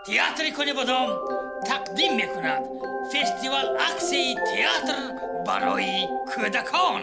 театр Конебодом тақдим мекунад фестивал аксияи театр барои кӯдакон.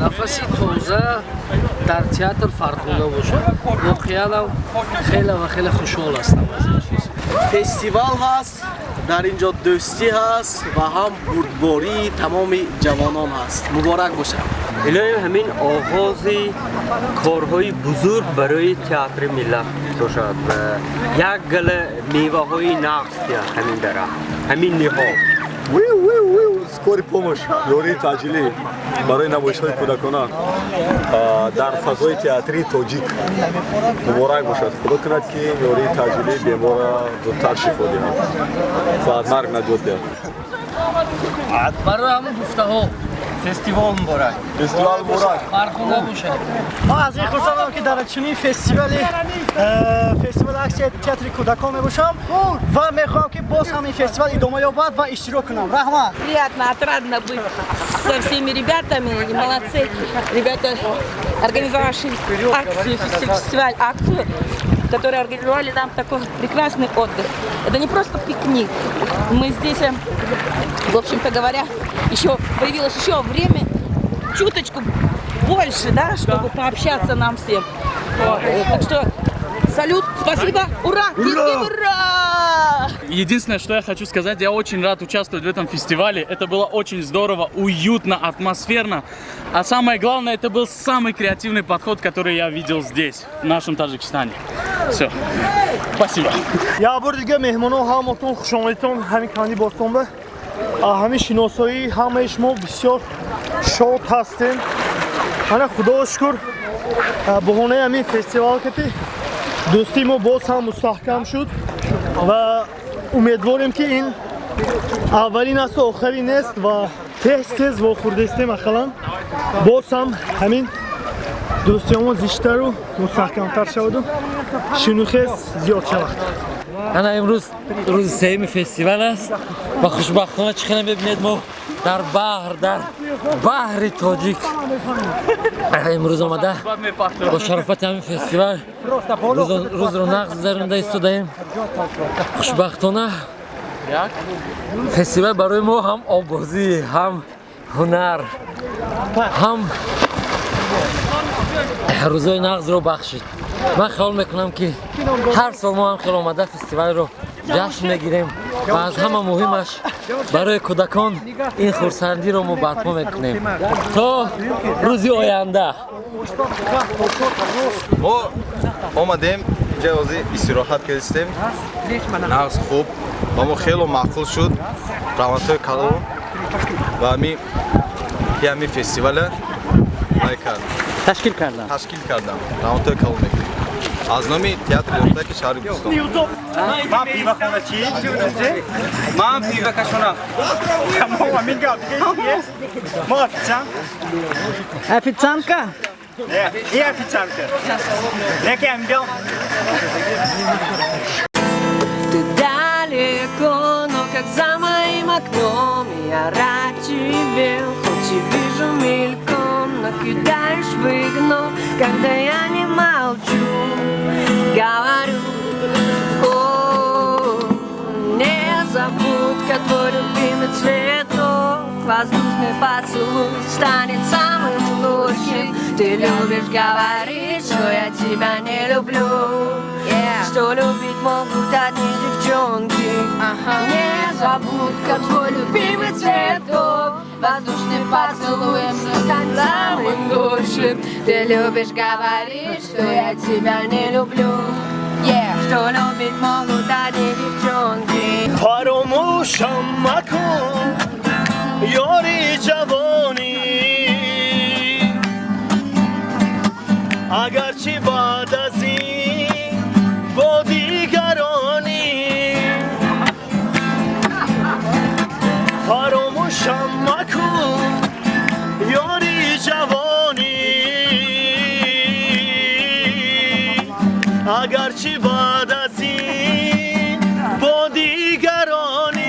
нафаси тоза дар театр фарқона бошад. воқеан хеле ва хеле хушҳол ҳастам аз ин чиз. фестивал ҳаст, дар инҷо дӯстӣ ҳаст ва ҳам бурдбории тамоми ҷавонон ҳаст. муборак бошад. илоҳим ҳамин оғози корҳои бузург барои театри миллат бошад. як гала меваҳои нағз ҳамин дарахт, ҳамин ниҳол. скорый помощь, ёрии таъҷилӣ барои намоишҳои кӯдакона дар фазои театри тоҷик. муборак бошад. худо кунад ки ёрии таъҷилӣ бемора зудтар шифо диҳад ва аз марг наҷот диҳад. барои ҳамон гуфтаҳо фестивал муборак. фестивал муборак. фарқона бошад. ما از این خواستم که در چنین فستیوال عکسی تئاتر کودکان میباشم و میخوام که باز همین فستیوال ادامه یابد و اشتراک کنم. رحمت. Приятно, отрадно быть со всеми ребятами. И молодцы ребята, организовавшие акцию, фестиваль, акцию, которые организовали нам такой прекрасный отдых. Это не просто пикник. Мы здесь, в общем-то говоря, еще появилось еще время чуточку больше, да, чтобы пообщаться нам всем. Вот. Так что салют, спасибо, ура! Ура! Единственное, что я хочу сказать, я очень рад участвовать в этом фестивале. Это было очень здорово, уютно, атмосферно. А самое главное, это был самый креативный подход, который я видел здесь, в нашем Таджикистане. Все. Спасибо. Я буду دیگه مهمانا همتون خوشامدتون همین کانی باستون به همین شناسایی همه شما بسیار شاد هستین. من خدا شکر بهونه همین فستیوال که دوستی ما باز هم مستحکم شد و امیدواریم که این اولین است و آخرین است و تیز و خوردستیم اخلاً باز هم همین دوستی ما زیشتر و مستحکمتر شود و شنوخی زیاد شود. انا امروز روز سوم فستیوال است و خوشبختانه چخیل ببینید ما در بحر تاجیک امروز آمده با شرافت همین فستیوال روز رو نقض زرنده ایستادیم. خوشبختانه فستیوال برای ما هم آوازی، هم هنر، هم روزای نقض رو بخشید. من خیال میکنم که هر سال ما هم خیلی آمده فستیوال رو جشن میگیریم و از همه مهمش برای کودکان این خورسندی رو ما برپا میکنیم تا روزی آینده. ما آمدیم اینجا استراحت کردیم. نقض خوب و ما خیلی معقول شد. روانتای کلو و همین فستیوال تشکیل کردم. روانتای کلو میکنیم. از نامی تئاتر یوردک شهر بوستان. من پیوه خونه چی؟ من پیوه کشونه. ما میگم دیگه ما Официантка? И официантка. Некий амбил. Ты далеко, но как за моим окном я рад тебе, хоть и вижу мельком, но кидаешь в игнор, когда я не молчу, говорю, о, не забудь-ка твой любимый цветок, воздушный поцелуй станет самым лучшим. Ты любишь говорить, что я тебя не люблю, что любить могут одни девчонки. Не забудь-ка твой любимый цветок, воздушным поцелуем станет самым лучшим. Ты любишь говорить, что я тебя не люблю, что любить могут одни девчонки. فراموشم مکن یاری جوانی، اگرچه بعد از این با دیگرانی. فراموشم مکن یاری جوانی، اگرچه بعد از این با دیگرانی.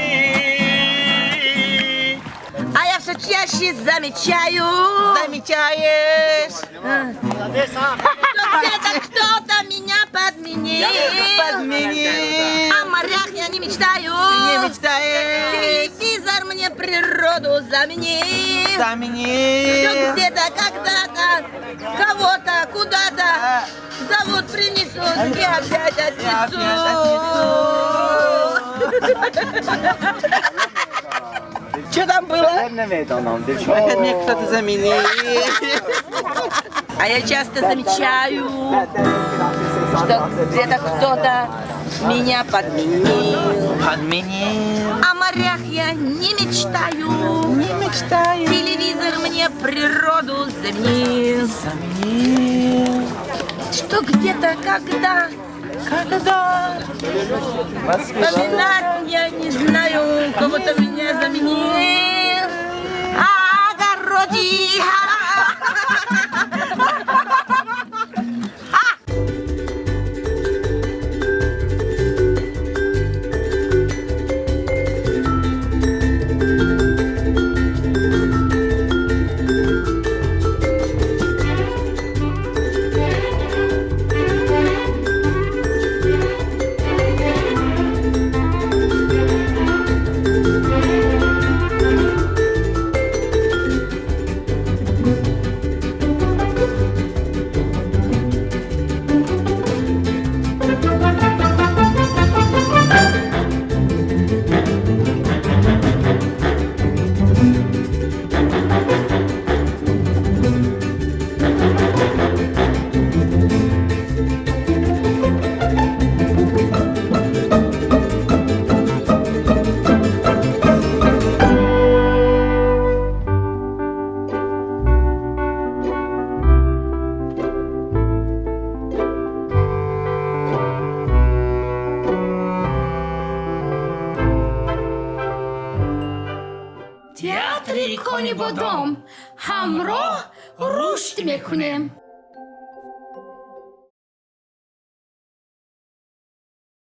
А я все чаще замечаю. Замечаешь? Где-то кто-то меня подменил. О морях я не мечтаю. Не мечтаешь. Телевизор мне природу заменил. Что где-то, когда-то, кого-то, куда-то зовут, принесут, и опять отнесут. Что там было? Опять мне кто-то заменил. А я часто замечаю, что где-то кто-то меня подменил. О морях я не мечтаю. Телевизор мне природу заменил. Что где-то, когда вспоминать я не знаю, кого-то меня заменил. Огороди. театри кони бодом ҳамроҳ рушд мекунем.